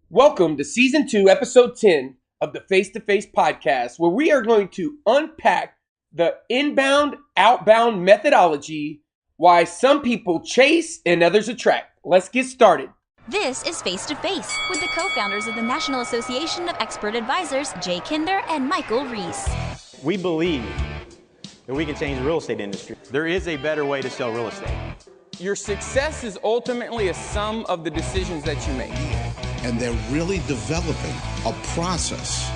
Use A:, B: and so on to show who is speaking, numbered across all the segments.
A: Welcome to Season 2, Episode 10 of the Face to Face podcast, where we are going to unpack the inbound, outbound methodology, why some people chase and others attract. Let's get started.
B: This is Face to Face with the co-founders of the National Association of Expert Advisors, Jay Kinder and Michael Reese.
C: We believe that we can change the real estate industry. There is a better way to sell real estate.
D: Your success is ultimately a sum of the decisions that you make.
E: And they're really developing a process,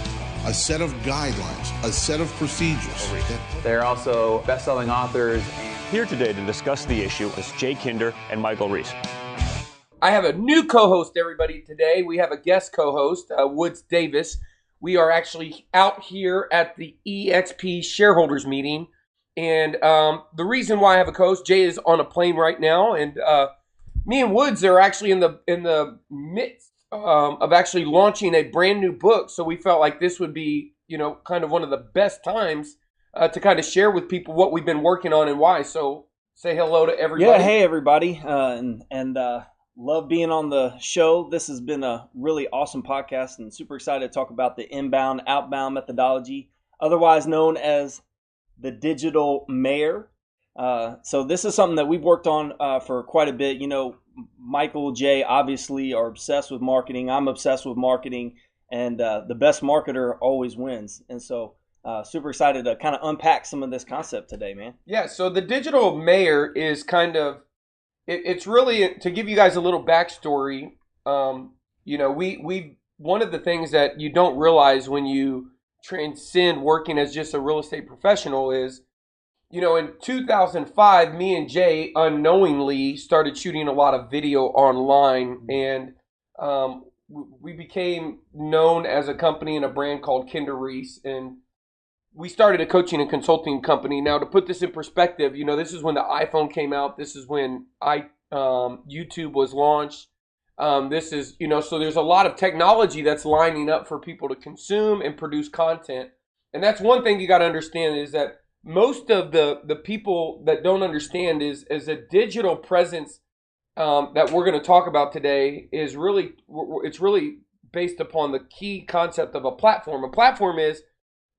E: a set of guidelines, a set of procedures.
F: They're also best-selling authors.
C: Here today to discuss the issue is Jay Kinder and Michael Reese.
A: I have a new co-host, everybody, today. We have a guest co-host, Woods Davis. We are actually out here at the EXP shareholders meeting. And the reason why I have a co-host, Jay is on a plane right now. And me and Woods are actually in the midst of actually launching a brand new book. So we felt like this would be, kind of one of the best times to kind of share with people what we've been working on and why. So say hello to everybody.
G: Yeah, hey everybody, and love being on the show. This has been a really awesome podcast and super excited to talk about the inbound, outbound methodology, otherwise known as the digital mayor. So this is something that we've worked on for quite a bit. Michael, Jay obviously are obsessed with marketing. I'm obsessed with marketing, and the best marketer always wins. And so super excited to kind of unpack some of this concept today, man.
A: Yeah, so the digital mayor is kind of, it's really, to give you guys a little backstory, we one of the things that you don't realize when you transcend working as just a real estate professional is, in 2005, me and Jay unknowingly started shooting a lot of video online, and we became known as a company and a brand called Kinder Reese, and we started a coaching and consulting company. Now, to put this in perspective, this is when the iPhone came out. This is when YouTube was launched. This is, so there's a lot of technology that's lining up for people to consume and produce content. And that's one thing you got to understand is that most of the people that don't understand is a digital presence that we're going to talk about today is really, it's really based upon the key concept of a platform. A platform is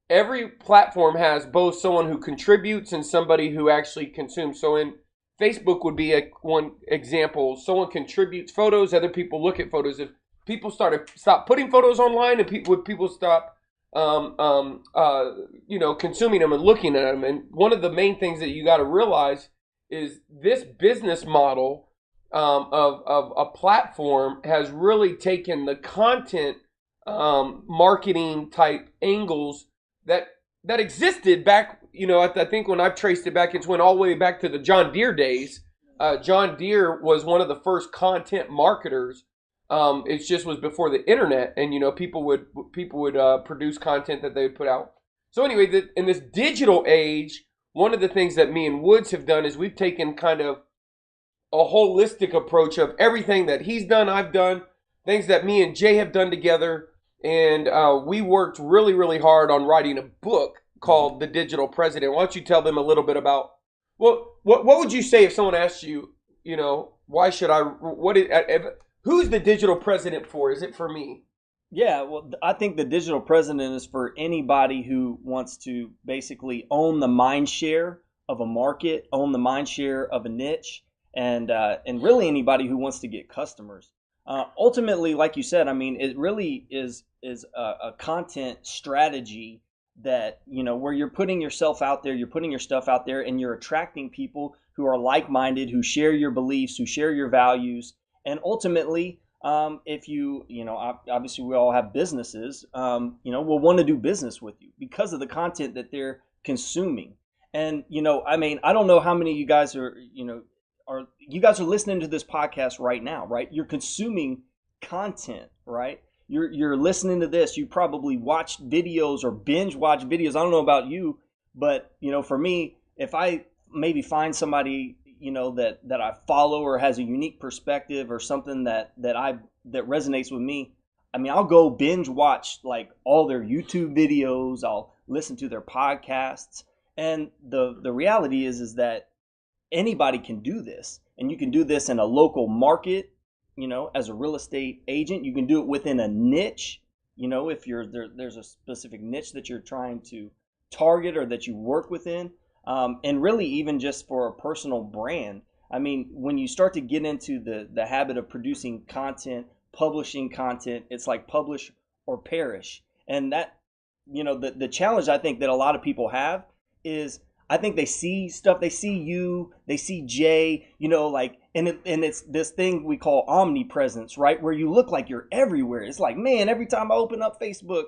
A: every platform has both someone who contributes and somebody who actually consumes. So in Facebook would be one example. Someone contributes photos, other people look at photos. If people stop putting photos online and people stop consuming them and looking at them. And one of the main things that you got to realize is this business model of a platform has really taken the content marketing type angles that existed back, I think when I've traced it back, it's went all the way back to the John Deere days. John Deere was one of the first content marketers. It just was before the internet, and people would produce content that they would put out. So anyway, in this digital age, one of the things that me and Woods have done is we've taken kind of a holistic approach of everything that he's done, I've done, things that me and Jay have done together, and we worked really, really hard on writing a book called The Digital President. Why don't you tell them a little bit about, well, what would you say if someone asked you, why should I, who's the digital president for? Is it for me?
G: Yeah, well, I think the digital president is for anybody who wants to basically own the mind share of a market, own the mind share of a niche, and really anybody who wants to get customers. Ultimately, like you said, it really is a content strategy that, where you're putting yourself out there, you're putting your stuff out there, and you're attracting people who are like-minded, who share your beliefs, who share your values. And ultimately, if obviously we all have businesses, we'll want to do business with you because of the content that they're consuming. And, I don't know how many of you guys are listening to this podcast right now, right? You're consuming content, right? You're listening to this. You probably watched videos or binge watch videos. I don't know about you, but, for me, if I maybe find somebody that I follow or has a unique perspective or something that resonates with me, I'll go binge watch like all their YouTube videos. I'll listen to their podcasts. And the reality is that anybody can do this, and you can do this in a local market as a real estate agent. You can do it within a niche. If there's a specific niche that you're trying to target or that you work within, and really even just for a personal brand. I mean, when you start to get into the habit of producing content, publishing content, it's like publish or perish. And that, the challenge I think that a lot of people have is, I think they see stuff, they see you, they see Jay, and it's this thing we call omnipresence, right? Where you look like you're everywhere. It's like, man, every time I open up Facebook,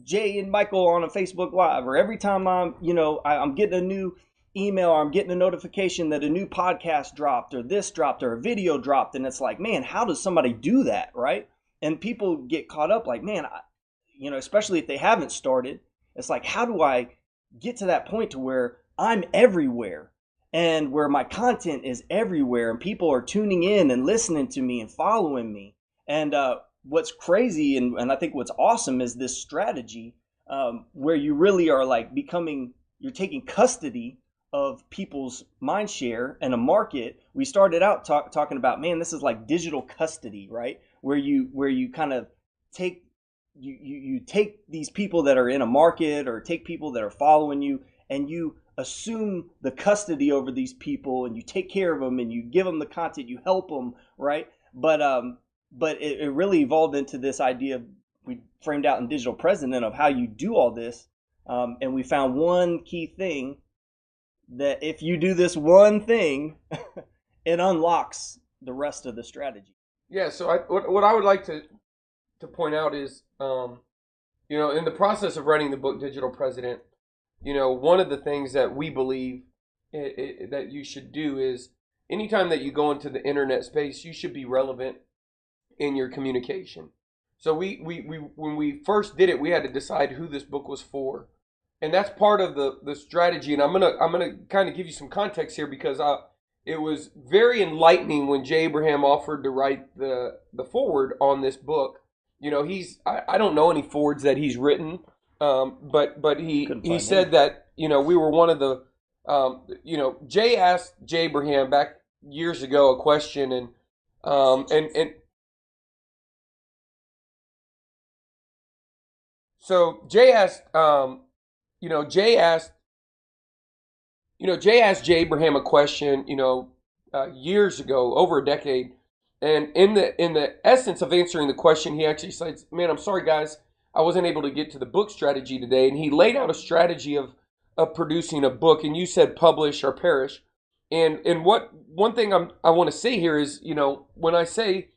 G: Jay and Michael on a Facebook Live, or every time I'm getting a new email, or I'm getting a notification that a new podcast dropped, or this dropped, or a video dropped, and it's like, man, how does somebody do that, right? And people get caught up like, man, especially if they haven't started, it's like, how do I get to that point to where I'm everywhere and where my content is everywhere and people are tuning in and listening to me and following me? And what's crazy and I think what's awesome is this strategy where you really are like you're taking custody of people's mind share and a market. We started out talking about, man, this is like digital custody, right? Where you kind of take you take these people that are in a market or take people that are following you, and you assume the custody over these people, and you take care of them, and you give them the content, you help them, right? But it really evolved into this idea we framed out in Digital President of how you do all this, and we found one key thing, that if you do this one thing, it unlocks the rest of the strategy.
A: Yeah. So what I would like to point out is, in the process of writing the book Digital President, one of the things that we believe that you should do is, anytime that you go into the internet space, you should be relevant in your communication. So we when we first did it, we had to decide who this book was for, and that's part of the strategy. And I'm gonna kind of give you some context here, because it was very enlightening when Jay Abraham offered to write the foreword on this book. I don't know any forwards that he's written, but he said that, we were one of the, Jay asked Jay Abraham back years ago a question, and so Jay asked Jay Abraham a question, years ago, over a decade. And in the essence of answering the question, he actually said, man, I'm sorry, guys, I wasn't able to get to the book strategy today. And he laid out a strategy of producing a book. And you said publish or perish. And one thing I want to say here is, when I say,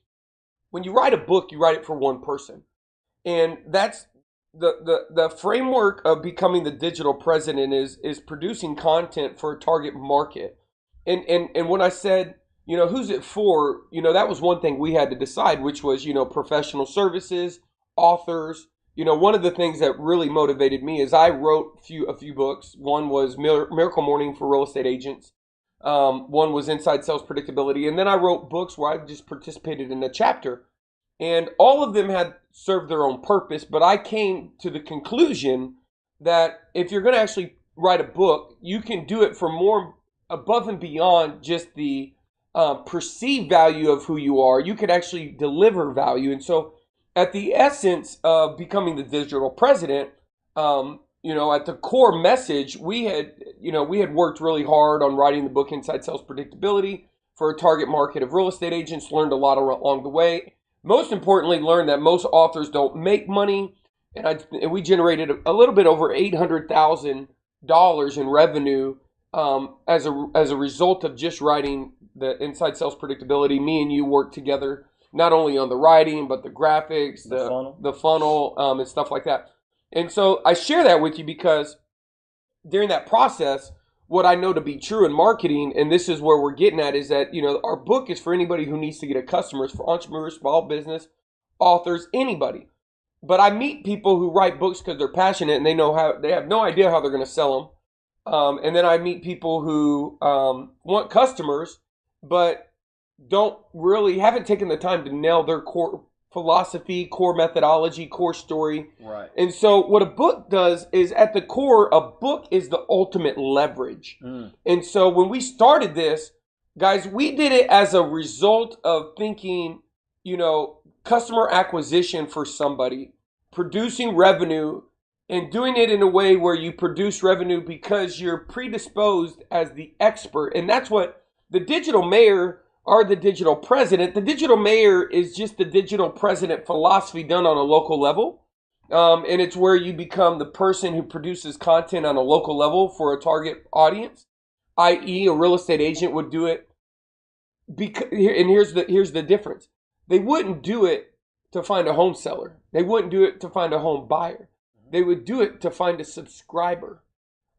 A: when you write a book, you write it for one person. And that's the framework of becoming the digital president is producing content for a target market. And when I said, who's it for? That was one thing we had to decide, which was, professional services, authors. One of the things that really motivated me is I wrote a few books. One was Miracle Morning for Real Estate Agents. One was Inside Sales Predictability. And then I wrote books where I just participated in a chapter. And all of them had served their own purpose. But I came to the conclusion that if you're going to actually write a book, you can do it for more above and beyond just the perceived value of who you are. You could actually deliver value. And so at the essence of becoming the digital president, at the core message, we had worked really hard on writing the book Inside Sales Predictability for a target market of real estate agents, learned a lot along the way. Most importantly, learned that most authors don't make money. And we generated a little bit over $800,000 in revenue as a result of just writing the Inside Sales Predictability. Me and you worked together, not only on the writing, but the graphics, the funnel, and stuff like that. And so I share that with you because during that process, what I know to be true in marketing, and this is where we're getting at, is that, our book is for anybody who needs to get a customer. It's for entrepreneurs, small business, authors, anybody. But I meet people who write books because they're passionate and they have no idea how they're going to sell them. And then I meet people who want customers, but haven't taken the time to nail their core philosophy, core methodology, core story.
G: Right.
A: And so what a book does is, at the core, a book is the ultimate leverage. And so when we started this, guys, we did it as a result of thinking, customer acquisition for somebody, producing revenue, and doing it in a way where you produce revenue because you're predisposed as the expert. And that's what the digital mayor are, the digital president. The digital mayor is just the digital president philosophy done on a local level. And it's where you become the person who produces content on a local level for a target audience, i.e. a real estate agent would do it. And here's the difference. They wouldn't do it to find a home seller. They wouldn't do it to find a home buyer. They would do it to find a subscriber.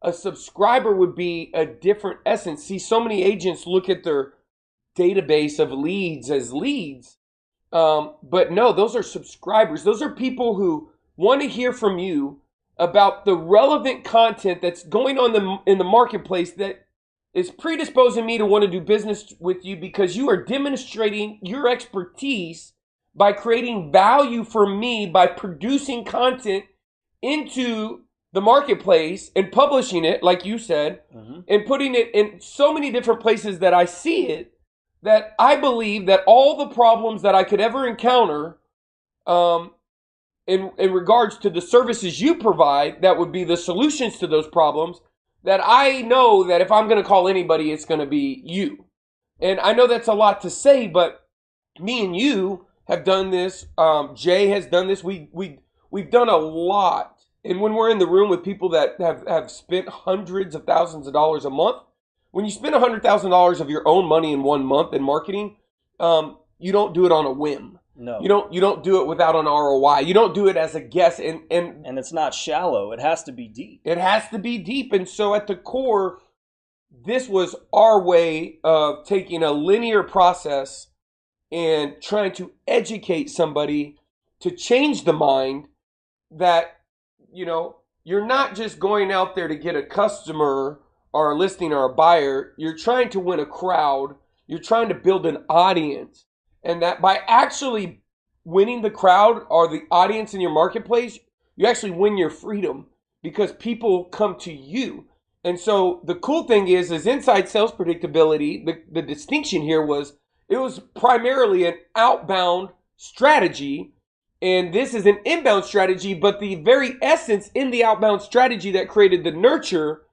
A: A subscriber would be a different essence. See, so many agents look at their database of leads as leads. But no, those are subscribers. Those are people who want to hear from you about the relevant content that's going on in the marketplace that is predisposing me to want to do business with you because you are demonstrating your expertise by creating value for me by producing content into the marketplace and publishing it, like you said, and putting it in so many different places that I see it, that I believe that all the problems that I could ever encounter in regards to the services you provide, that would be the solutions to those problems, that I know that if I'm going to call anybody, it's going to be you. And I know that's a lot to say, but me and you have done this. Jay has done this. We've done a lot. And when we're in the room with people that have spent hundreds of thousands of dollars a month, when you spend $100,000 of your own money in 1 month in marketing, you don't do it on a whim.
G: No.
A: You don't do it without an ROI. You don't do it as a guess. And
G: it's not shallow. It has to be deep.
A: It has to be deep. And so at the core, this was our way of taking a linear process and trying to educate somebody to change the mind that, you're not just going out there to get a customer or a listing or a buyer. You're trying to win a crowd. You're trying to build an audience. And that by actually winning the crowd or the audience in your marketplace, you actually win your freedom because people come to you. And so the cool thing is inside sales predictability, the distinction here was it was primarily an outbound strategy. And this is an inbound strategy, but the very essence in the outbound strategy that created the nurture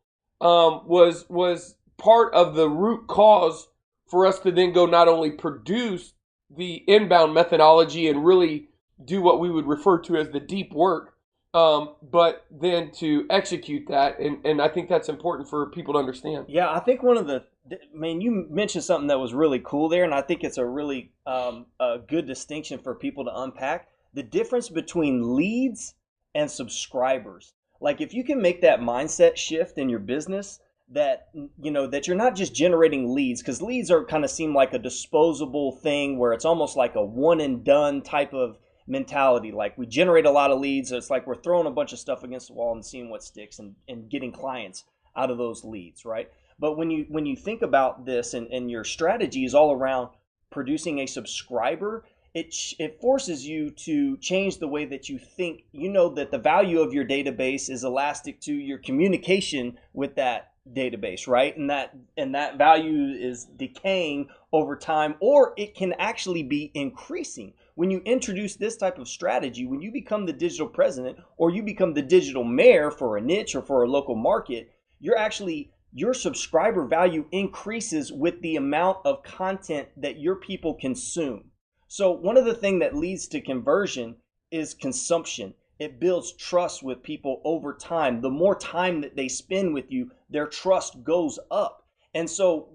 A: was part of the root cause for us to then go not only produce the inbound methodology and really do what we would refer to as the deep work, but then to execute that. And I think that's important for people to understand.
G: Yeah, I think you mentioned something that was really cool there, and I think it's a really a good distinction for people to unpack. The difference between leads and subscribers. Like if you can make that mindset shift in your business, that you're not just generating leads, because leads are kind of seem like a disposable thing where it's almost like a one and done type of mentality. Like we generate a lot of leads, so it's like we're throwing a bunch of stuff against the wall and seeing what sticks and getting clients out of those leads, right? But when you think about this and your strategy is all around producing a subscriber, it forces you to change the way that you think. You know that the value of your database is elastic to your communication with that database, right? And that value is decaying over time, or it can actually be increasing. When you introduce this type of strategy, when you become the digital president or you become the digital mayor for a niche or for a local market, your subscriber value increases with the amount of content that your people consume. So one of the things that leads to conversion is consumption. It builds trust with people over time. The more time that they spend with you, their trust goes up. And so,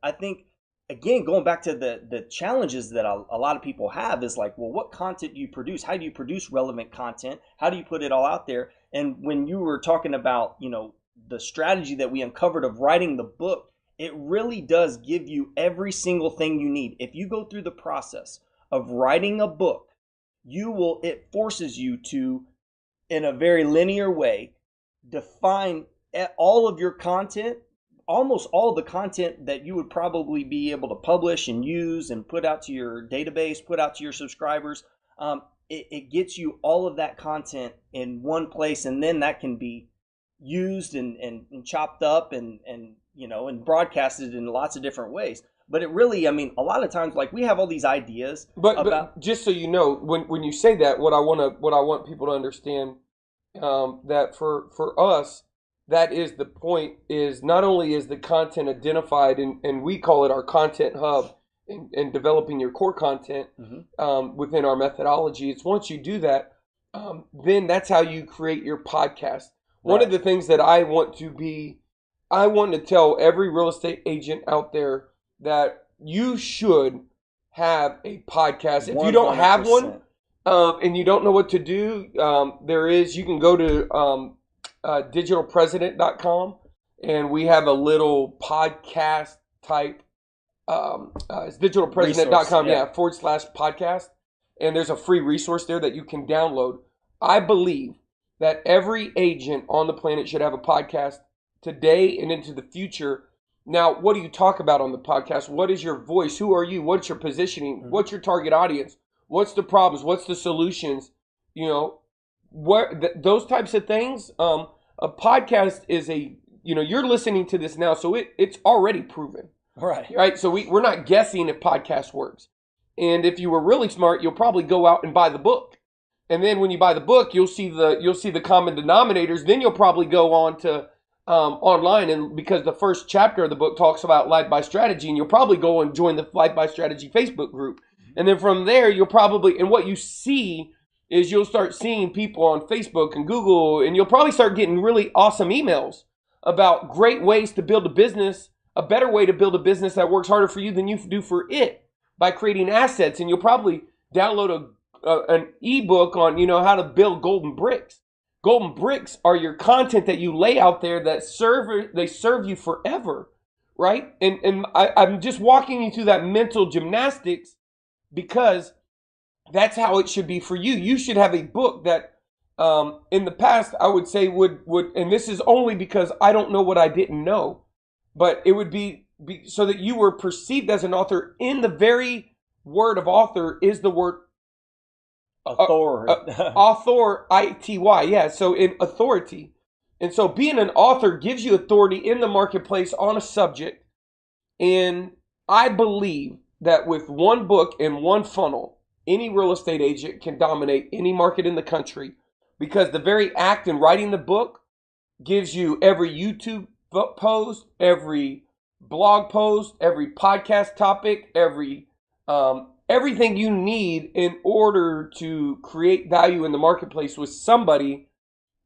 G: I think, again, going back to the challenges that a lot of people have is like, well, what content do you produce? How do you produce relevant content? How do you put it all out there? And when you were talking about, the strategy that we uncovered of writing the book, it really does give you every single thing you need. If you go through the process of writing a book, it forces you to, in a very linear way, define all of your content, almost all the content that you would probably be able to publish and use and put out to your database, put out to your subscribers. It gets you all of that content in one place, and then that can be used and chopped up and and broadcasted in lots of different ways. But it really, I mean, a lot of times, like, we have all these ideas
A: but just so you know, when you say that, what I want people to understand, that for us, that is the point, is not only is the content identified, and we call it our content hub, in developing your core content within our methodology. It's once you do that, then that's how you create your podcast. One of the things that I want to tell every real estate agent out there that you should have a podcast. If 100%. You don't have one, and you don't know what to do, you can go to digitalpresident.com, and we have a little podcast type, it's digitalpresident.com, /podcast. And there's a free resource there that you can download. I believe that every agent on the planet should have a podcast today and into the future. Now, what do you talk about on the podcast? What is your voice? Who are you? What's your positioning? What's your target audience? What's the problems? What's the solutions? Those types of things. A podcast is you're listening to this now, so it's already proven. Right. So we're not guessing if podcast works. And if you were really smart, you'll probably go out and buy the book. And then when you buy the book, you'll see the common denominators. Then you'll probably go on to online, and because the first chapter of the book talks about Life by Strategy, and you'll probably go and join the Life by Strategy Facebook group. And then from there, and what you see is you'll start seeing people on Facebook and Google, and you'll probably start getting really awesome emails about great ways to build a business, a better way to build a business that works harder for you than you do for it, by creating assets. And you'll probably download an ebook on how to build golden bricks. Golden bricks are your content that you lay out there that serve you forever, right? And I'm just walking you through that mental gymnastics because that's how it should be for you. You should have a book that in the past I would say would, and this is only because I don't know what I didn't know, but it would be so that you were perceived as an author. In the very word of author is the word author, I-T-Y, yeah. So in authority. And so being an author gives you authority in the marketplace on a subject. And I believe that with one book and one funnel, any real estate agent can dominate any market in the country, because the very act in writing the book gives you every YouTube post, every blog post, every podcast topic, everything you need in order to create value in the marketplace with somebody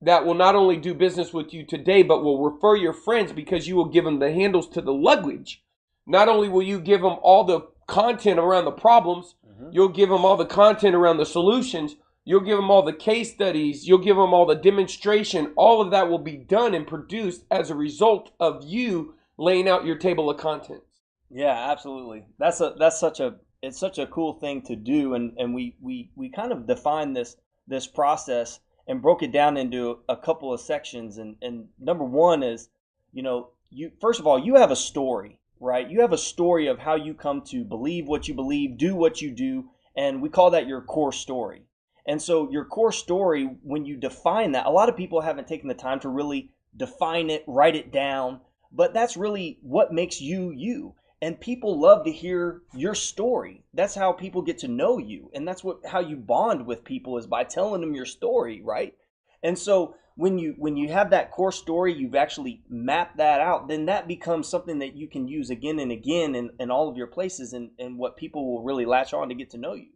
A: that will not only do business with you today, but will refer your friends, because you will give them the handles to the luggage. Not only will you give them all the content around the problems, you'll give them all the content around the solutions, you'll give them all the case studies, you'll give them all the demonstration. All of that will be done and produced as a result of you laying out your table of contents.
G: Yeah, absolutely. It's such a cool thing to do, and we kind of defined this process and broke it down into a couple of sections. And number one is, you first of all, you have a story, right? You have a story of how you come to believe what you believe, do what you do, and we call that your core story. And so your core story, when you define that, a lot of people haven't taken the time to really define it, write it down, but that's really what makes you you. And people love to hear your story. That's how people get to know you. And that's how you bond with people, is by telling them your story, right? And so when you have that core story, you've actually mapped that out, then that becomes something that you can use again and again in all of your places, and what people will really latch on to get to know you.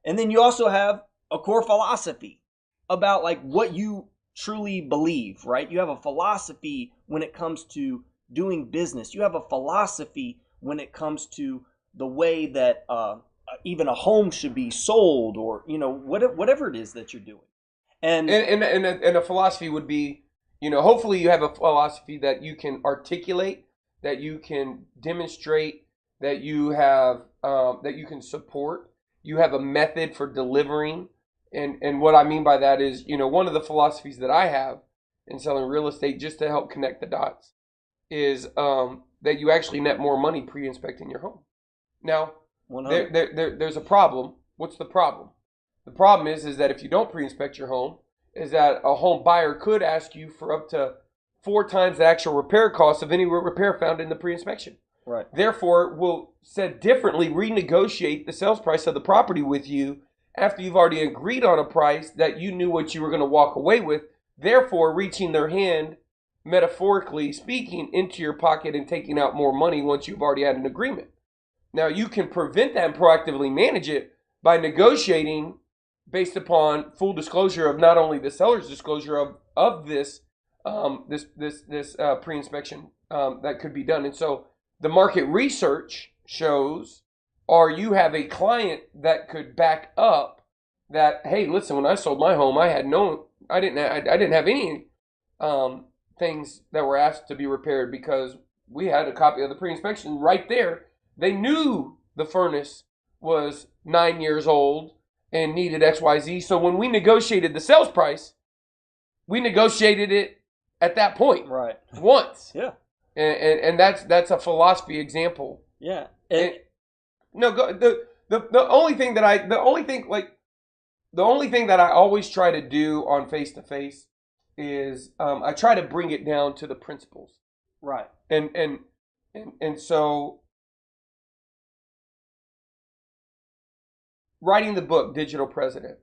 G: And then you also have a core philosophy about like what you truly believe, right? You have a philosophy when it comes to doing business. You have a philosophy when it comes to the way that even a home should be sold, or whatever it is that you're doing. And
A: a philosophy would be, hopefully you have a philosophy that you can articulate, that you can demonstrate, that you have that you can support. You have a method for delivering, and what I mean by that is, one of the philosophies that I have in selling real estate, just to help connect the dots, is that you actually net more money pre-inspecting your home. Now, there's a problem. What's the problem? The problem is that if you don't pre-inspect your home, is that a home buyer could ask you for up to 4 times the actual repair cost of any repair found in the pre-inspection.
G: Right.
A: Therefore, will, said differently, renegotiate the sales price of the property with you after you've already agreed on a price that you knew what you were going to walk away with, therefore reaching their hand, metaphorically speaking, into your pocket and taking out more money once you've already had an agreement. Now, you can prevent that and proactively manage it by negotiating based upon full disclosure of not only the seller's disclosure of this pre-inspection that could be done. And so the market research shows, or you have a client that could back up that, hey, listen, when I sold my home, I didn't have any things that were asked to be repaired because we had a copy of the pre-inspection right there. They knew the furnace was 9 years old and needed XYZ. So when we negotiated the sales price, we negotiated it at that point.
G: Right.
A: Once.
G: Yeah.
A: And that's a philosophy example.
G: Yeah.
A: The only thing that I always try to do on face to face is I try to bring it down to the principles.
G: Right.
A: And so writing the book Digital President,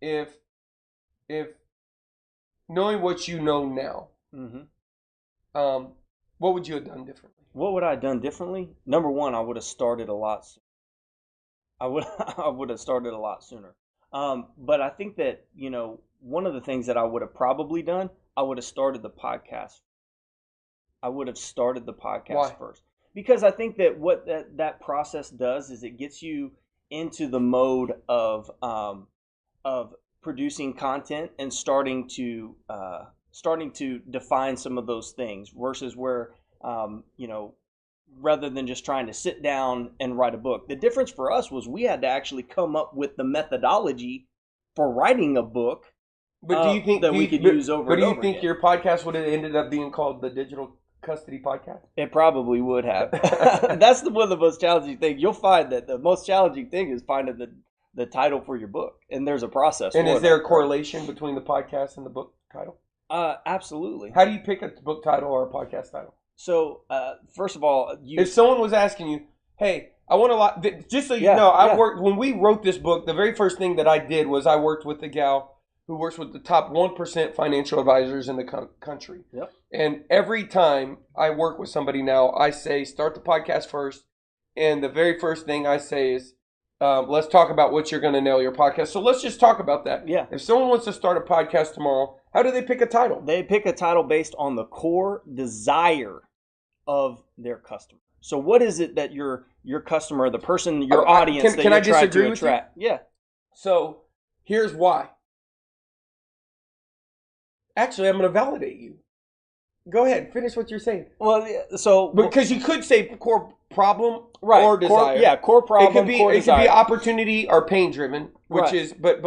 A: if knowing what you know now, what would you have done differently?
G: What would I have done differently? Number one, I would have started a lot sooner. I would have started a lot sooner. But I think that, one of the things that I would have probably done, I would have started the podcast.
A: Why?
G: First. Because I think that what that process does is it gets you into the mode of producing content and starting to define some of those things versus where, rather than just trying to sit down and write a book. The difference for us was we had to actually come up with the methodology for writing a book.
A: But do you think
G: that we could use over and over again?
A: But do you think your podcast would have ended up being called the Digital Custody Podcast?
G: It probably would have. That's one of the most challenging things. You'll find that the most challenging thing is finding the title for your book, and there's a process.
A: And is there a correlation between the podcast and the book title?
G: Absolutely.
A: How do you pick a book title or a podcast title?
G: So, first of all,
A: if someone was asking you, hey, I want a lot, just so you know, when we wrote this book, the very first thing that I did was I worked with a gal who works with the top 1% financial advisors in the country.
G: Yep.
A: And every time I work with somebody now, I say, start the podcast first. And the very first thing I say is, let's talk about what you're going to nail your podcast. So let's just talk about that.
G: Yeah.
A: If someone wants to start a podcast tomorrow, how do they pick a title?
G: They pick a title based on the core desire of their customer. So what is it that your customer, the person, your audience that you're trying to attract? Yeah.
A: So here's why. Actually, I'm going to validate you. Go ahead. Finish what you're saying.
G: Well, so
A: because you could say core problem
G: right.
A: or desire.
G: Core problem.
A: It could be opportunity or pain driven, which is. But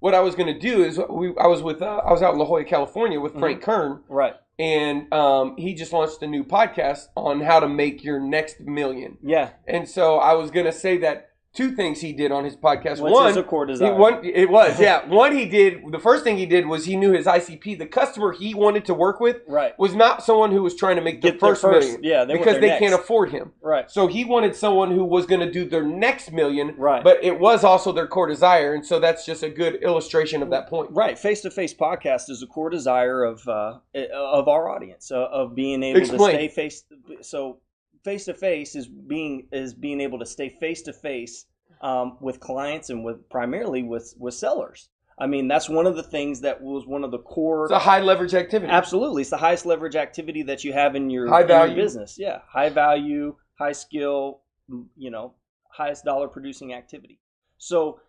A: what I was going to do is I was out in La Jolla, California with Frank Kern.
G: Right.
A: And he just launched a new podcast on how to make your next million.
G: Yeah.
A: And so I was going to say that 2 things he did on his podcast.
G: One is a core desire.
A: The first thing he did was he knew his ICP. The customer he wanted to work with was not someone who was trying to make the first million.
G: Yeah,
A: because they can't afford him.
G: Right.
A: So he wanted someone who was going to do their next million.
G: Right.
A: But it was also their core desire. And so that's just a good illustration of that point.
G: Right. Face-to-face podcast is a core desire of our audience, of being able to stay face-to-face is being able to stay face-to-face with clients and primarily with sellers. I mean, that's one of the things that was one of the core.
A: It's a high leverage activity.
G: Absolutely. It's the highest leverage activity that you have in your business. Yeah. High value, high skill, highest dollar producing activity. So,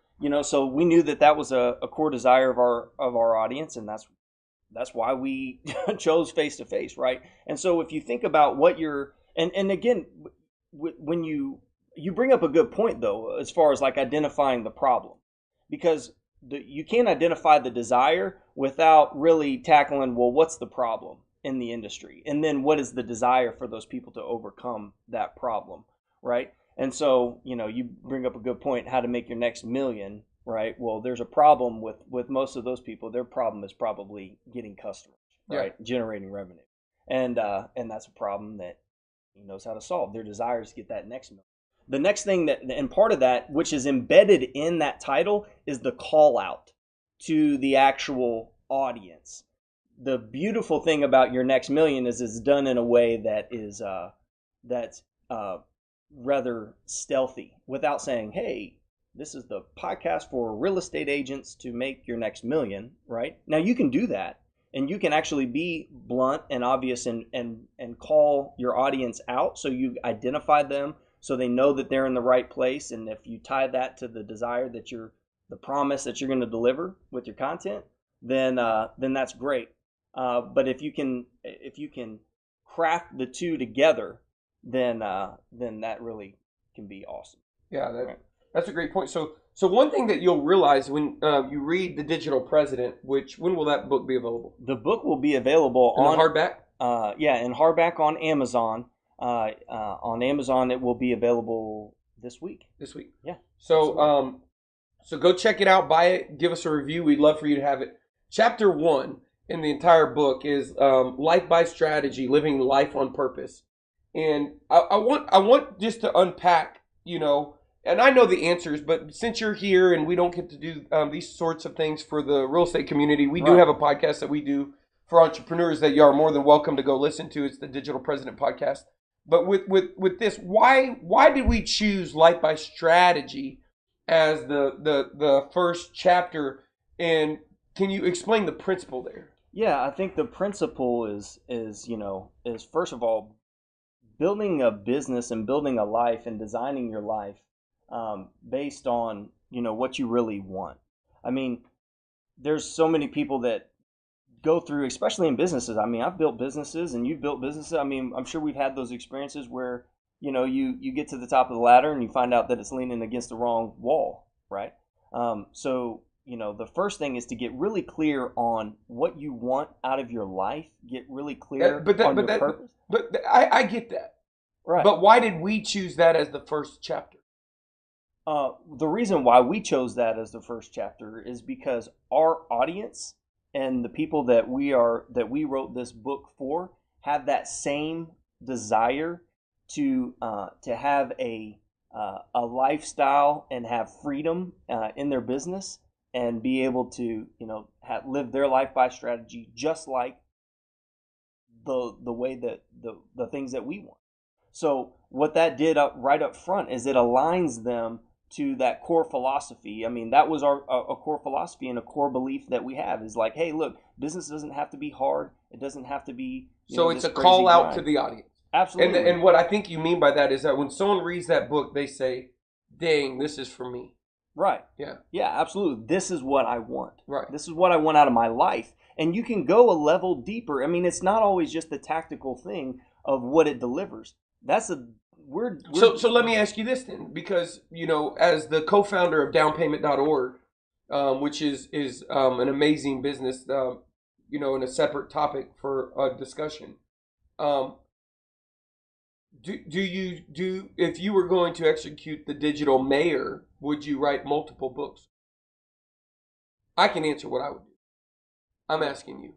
G: so we knew that was a core desire of our audience, and that's why we chose face to face, right? And so if you think about what you're, and again, when you bring up a good point though, as far as like identifying the problem, because you can't identify the desire without really tackling, well, what's the problem in the industry? And then what is the desire for those people to overcome that problem, right? And so, you bring up a good point, how to make your next million, right? Well, there's a problem with most of those people. Their problem is probably getting customers, right? Generating revenue. and that's a problem that he knows how to solve. Their desire is to get that next million. The next thing and part of that, which is embedded in that title, is the call out to the actual audience. The beautiful thing about Your Next Million is it's done in a way that is that's rather stealthy, without saying, "Hey, this is the podcast for real estate agents to make your next million." Right now, you can do that, and you can actually be blunt and obvious, and call your audience out, so you identify them, so they know that they're in the right place. And if you tie that to the desire that the promise that you're going to deliver with your content, then that's great. But if you can craft the two together, then that really can be awesome.
A: Yeah, that's a great point. So one thing that you'll realize when you read The Digital President, when will that book be available?
G: The book will be available
A: on hardback.
G: In hardback on Amazon. On Amazon, it will be available this week.
A: This week.
G: Yeah.
A: So so go check it out, buy it, give us a review. We'd love for you to have it. Chapter 1 in the entire book is Life by Strategy, Living Life on Purpose. And I want just to unpack, and I know the answers, but since you're here and we don't get to do these sorts of things for the real estate community, we do have a podcast that we do for entrepreneurs that you are more than welcome to go listen to. It's the Digital President Podcast. But with this, why did we choose Life by Strategy as the first chapter? And can you explain the principle there?
G: Yeah, I think the principle is first of all, building a business and building a life and designing your life based on what you really want. I mean, there's so many people that go through, especially in businesses. I mean, I've built businesses and you've built businesses. I mean, I'm sure we've had those experiences where you get to the top of the ladder and you find out that it's leaning against the wrong wall, right? So the first thing is to get really clear on what you want out of your life. Get really clear on your purpose.
A: But I get that.
G: Right.
A: But why did we choose that as the first chapter?
G: The reason why we chose that as the first chapter is because our audience and the people that we wrote this book for have that same desire to have a lifestyle and have freedom in their business and be able to live their life by strategy, just like the way that the things that we want. So what that did right up front is it aligns them to that core philosophy. I mean, that was a core philosophy and a core belief that we have is like, hey, look, business doesn't have to be hard. It doesn't have to be.
A: So it's a call out to the audience.
G: Absolutely.
A: And what I think you mean by that is that when someone reads that book, they say, dang, this is for me.
G: Right.
A: Yeah.
G: Yeah, absolutely. This is what I want.
A: Right.
G: This is what I want out of my life. And you can go a level deeper. I mean, it's not always just the tactical thing of what it delivers. So
A: let me ask you this then, because as the co-founder of downpayment.org, which is an amazing business, and a separate topic for a discussion. If you were going to execute the Digital Mayor, would you write multiple books? I can answer what I would do. I'm asking you.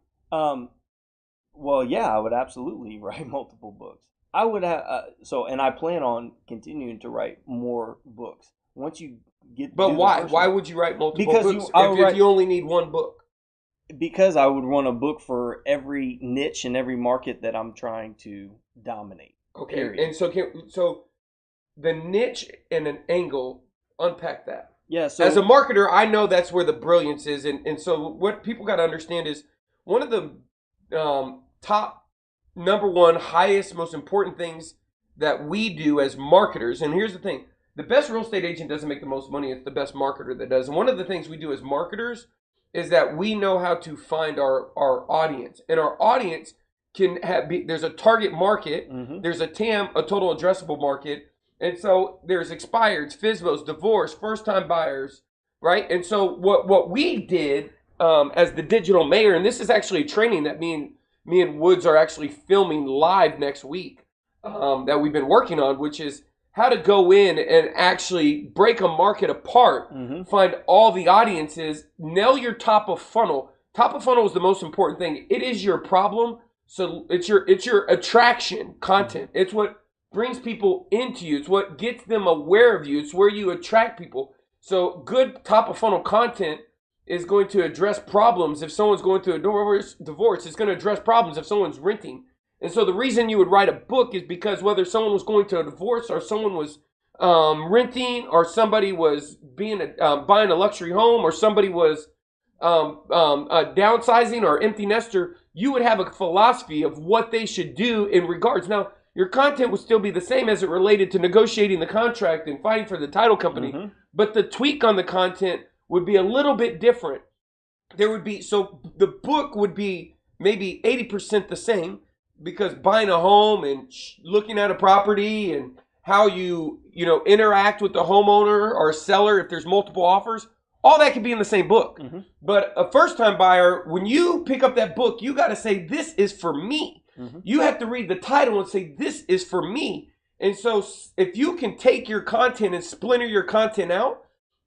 G: Well, yeah, I would absolutely write multiple books. I would have and I plan on continuing to write more books once you get.
A: But why? Why would you write multiple books if you only need one book?
G: Because I would want a book for every niche and every market that I'm trying to dominate.
A: Okay,
G: period.
A: And so the niche and an angle, unpack that.
G: Yeah. So
A: as a marketer, I know that's where the brilliance is, and so what people got to understand is one of the top. Number one, highest, most important things that we do as marketers. And here's the thing. The best real estate agent doesn't make the most money. It's the best marketer that does. And one of the things we do as marketers is that we know how to find our audience. And our audience can there's a target market. Mm-hmm. There's a TAM, a total addressable market. And so there's expireds, FSBOs, divorce, first-time buyers, right? And so what we did as the Digital Mayor, and this is actually a training that me and Woods are actually filming live next week that we've been working on, which is how to go in and actually break a market apart, find all the audiences, nail your top of funnel. Top of funnel is the most important thing. It is your problem. So it's your attraction content. It's what brings people into you. It's what gets them aware of you. It's where you attract people. So good top of funnel content is going to address problems. If someone's going through a divorce, it's going to address problems if someone's renting. And so the reason you would write a book is because whether someone was going to a divorce or someone was renting or somebody was buying a luxury home or somebody was downsizing or empty nester, you would have a philosophy of what they should do in regards. Now, your content would still be the same as it related to negotiating the contract and fighting for the title company, but the tweak on the content would be a little bit different. So the book would be maybe 80% the same, because buying a home and looking at a property and how you interact with the homeowner or seller if there's multiple offers, all that could be in the same book. But a first-time buyer, when you pick up that book, you got to say, this is for me. You have to read the title and say, this is for me. And so if you can take your content and splinter your content out,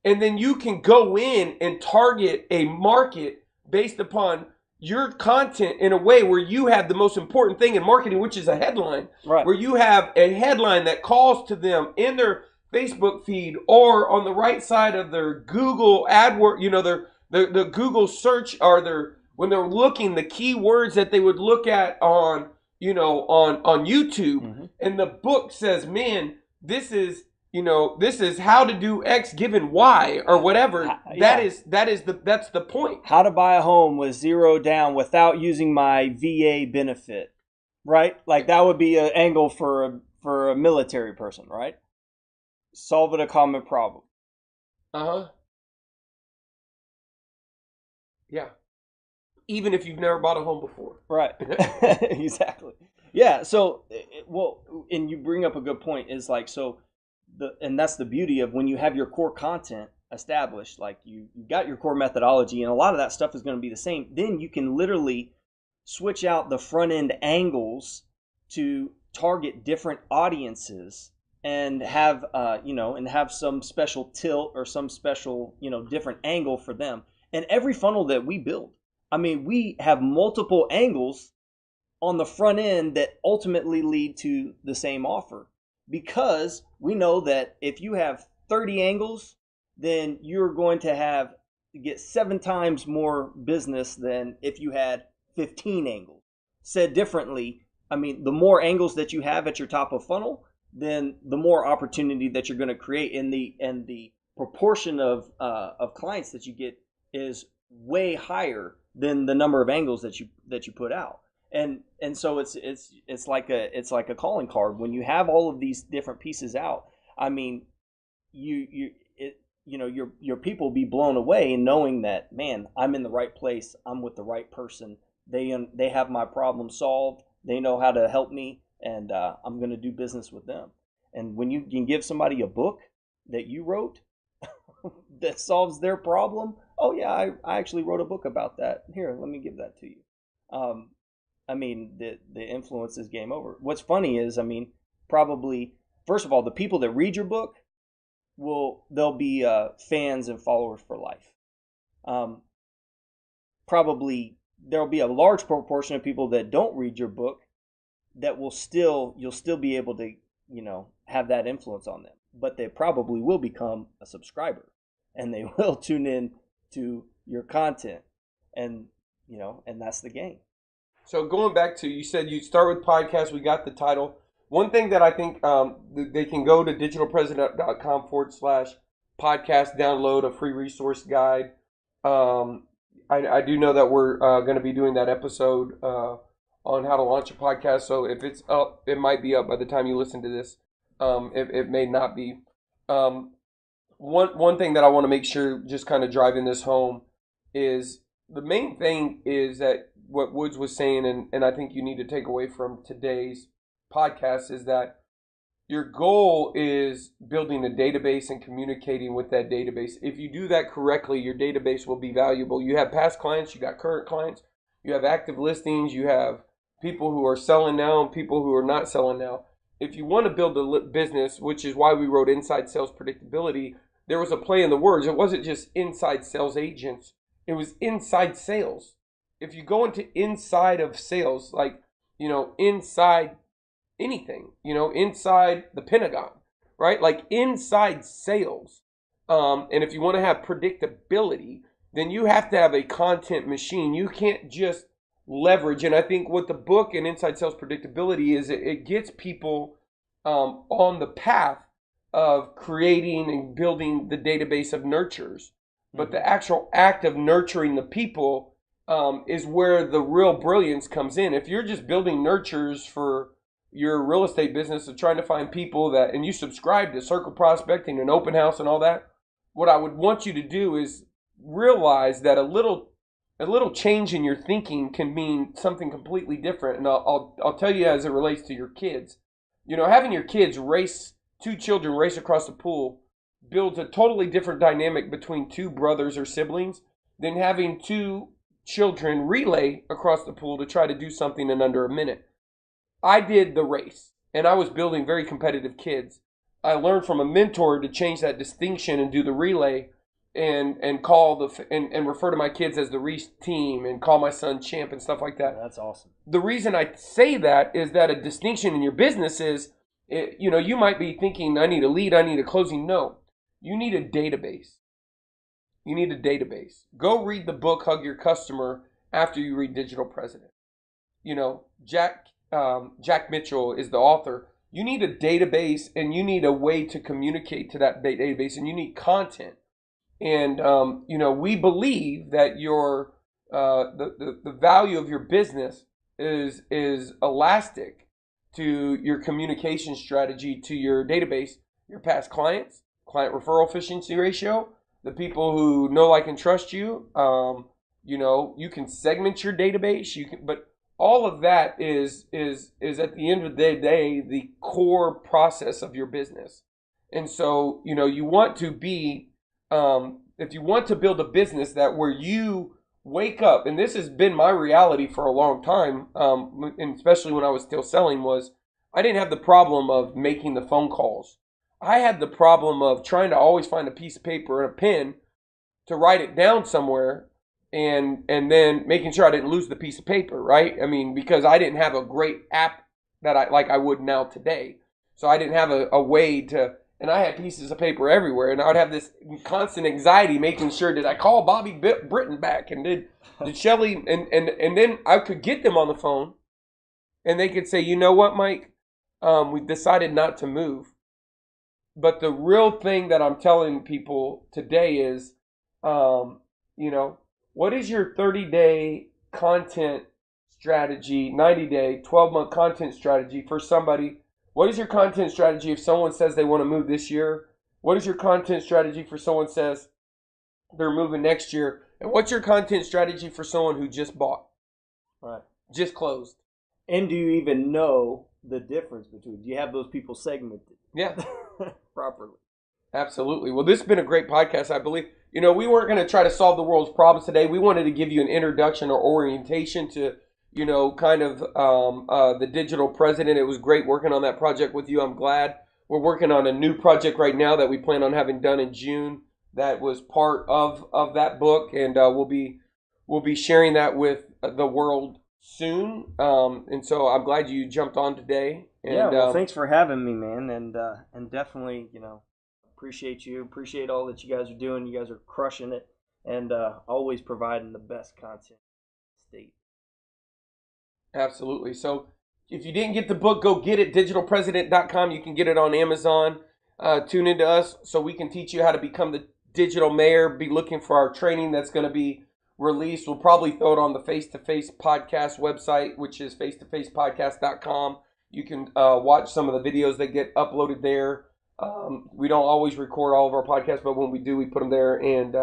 A: and then you can go in and target a market based upon your content in a way where you have the most important thing in marketing, which is a headline,
G: right? Where
A: you have a headline that calls to them in their Facebook feed or on the right side of their Google AdWords, the Google search, or when they're looking, the keywords that they would look at on YouTube. And the book says, man, this is how to do X given Y or whatever. That's the point.
G: How to buy a home with zero down without using my VA benefit, right? Like that would be an angle for a military person, right? Solving a common problem.
A: Yeah. Even if you've never bought a home before.
G: Right. Exactly. Yeah. So, and you bring up a good point, is like, and that's the beauty of when you have your core content established, like you got your core methodology, and a lot of that stuff is going to be the same. Then you can literally switch out the front end angles to target different audiences and have some special tilt or some special different angle for them. And every funnel that we build, I mean, we have multiple angles on the front end that ultimately lead to the same offer, because we know that if you have 30 angles, then you're going to get 7 times more business than if you had 15 angles. Said differently, I mean, the more angles that you have at your top of funnel, then the more opportunity that you're going to create, and the proportion of clients that you get is way higher than the number of angles that you put out. And so it's like a calling card. When you have all of these different pieces out, I mean, your people will be blown away in knowing that, man, I'm in the right place. I'm with the right person. They have my problem solved. They know how to help me, and I'm going to do business with them. And when you can give somebody a book that you wrote that solves their problem, oh yeah, I actually wrote a book about that. Here, let me give that to you. I mean, the influence is game over. What's funny is, I mean, probably, first of all, the people that read your book they'll be fans and followers for life. Probably there'll be a large proportion of people that don't read your book that you'll still be able to, have that influence on them. But they probably will become a subscriber, and they will tune in to your content, and that's the game.
A: So going back to, you said you start with podcasts. We got the title. One thing that I think they can go to digitalpresident.com/podcast, download a free resource guide. I do know that we're going to be doing that episode on how to launch a podcast. So if it's up, it might be up by the time you listen to this. It may not be. One thing that I want to make sure, just kind of driving this home, is the main thing is that what Woods was saying, and I think you need to take away from today's podcast, is that your goal is building a database and communicating with that database. If you do that correctly, your database will be valuable. You have past clients, you got current clients, you have active listings, you have people who are selling now and people who are not selling now. If you want to build a business, which is why we wrote Inside Sales Predictability, there was a play in the words. It wasn't just inside sales agents, it was inside sales. If you go into inside of sales, like inside anything, inside the Pentagon, right? Like inside sales. And if you want to have predictability, then you have to have a content machine. You can't just leverage. And I think what the book and Inside Sales Predictability is, it gets people on the path of creating and building the database of nurturers. But the actual act of nurturing the people is where the real brilliance comes in. If you're just building nurturers for your real estate business and trying to find people that, and you subscribe to Circle Prospecting and Open House and all that, what I would want you to do is realize that a little change in your thinking can mean something completely different. And I'll tell you as it relates to your kids. Having your kids two children race across the pool builds a totally different dynamic between two brothers or siblings than having two children relay across the pool to try to do something in under a minute. I did the race, and I was building very competitive kids. I learned from a mentor to change that distinction and do the relay and call and refer to my kids as the Reese team and call my son champ and stuff like that.
G: That's awesome.
A: The reason I say that is that a distinction in your business is, you might be thinking, I need a lead, I need a closing. No, you need a database. You need a database. Go read the book, Hug Your Customer, after you read Digital President. Jack Mitchell is the author. You need a database, and you need a way to communicate to that database, and you need content. And we believe that your the value of your business is elastic to your communication strategy, to your database, your past clients, client referral efficiency ratio, the people who know, like, and trust you. You can segment your database. But all of that is at the end of the day the core process of your business. And so you want to be if you want to build a business that where you wake up, and this has been my reality for a long time, and especially when I was still selling, was I didn't have the problem of making the phone calls. I had the problem of trying to always find a piece of paper and a pen to write it down somewhere, and then making sure I didn't lose the piece of paper, right? I mean, because I didn't have a great app that I would now today. So I didn't have a way to, and I had pieces of paper everywhere, and I would have this constant anxiety making sure, did I call Bobby Britton back, and did Shelly, and then I could get them on the phone, and they could say, you know what, Mike, we decided not to move. But the real thing that I'm telling people today is, what is your 30-day content strategy, 90-day, 12-month content strategy for somebody? What is your content strategy if someone says they want to move this year? What is your content strategy for someone says they're moving next year? And what's your content strategy for someone who just bought?
G: Right.
A: Just closed.
G: And do you even know the difference between? Do you have those people segmented?
A: Yeah.
G: Properly.
A: Absolutely. Well, this has been a great podcast, I believe. We weren't going to try to solve the world's problems today. We wanted to give you an introduction or orientation to, the Digital President. It was great working on that project with you. I'm glad. We're working on a new project right now that we plan on having done in June that was part of that book, and we'll be sharing that with the world soon. And so I'm glad you jumped on today. And,
G: thanks for having me, man, and definitely, appreciate you. Appreciate all that you guys are doing. You guys are crushing it, and always providing the best content. State.
A: Absolutely. So if you didn't get the book, go get it. DigitalPresident.com. You can get it on Amazon. Tune into us so we can teach you how to become the digital mayor. Be looking for our training that's going to be released. We'll probably throw it on the Face to Face Podcast website, which is face-to-facepodcast.com. You can watch some of the videos that get uploaded there. We don't always record all of our podcasts, but when we do, we put them there. And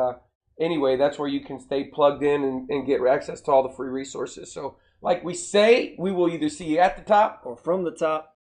A: anyway, that's where you can stay plugged in and get access to all the free resources. So like we say, we will either see you at the top
G: or from the top.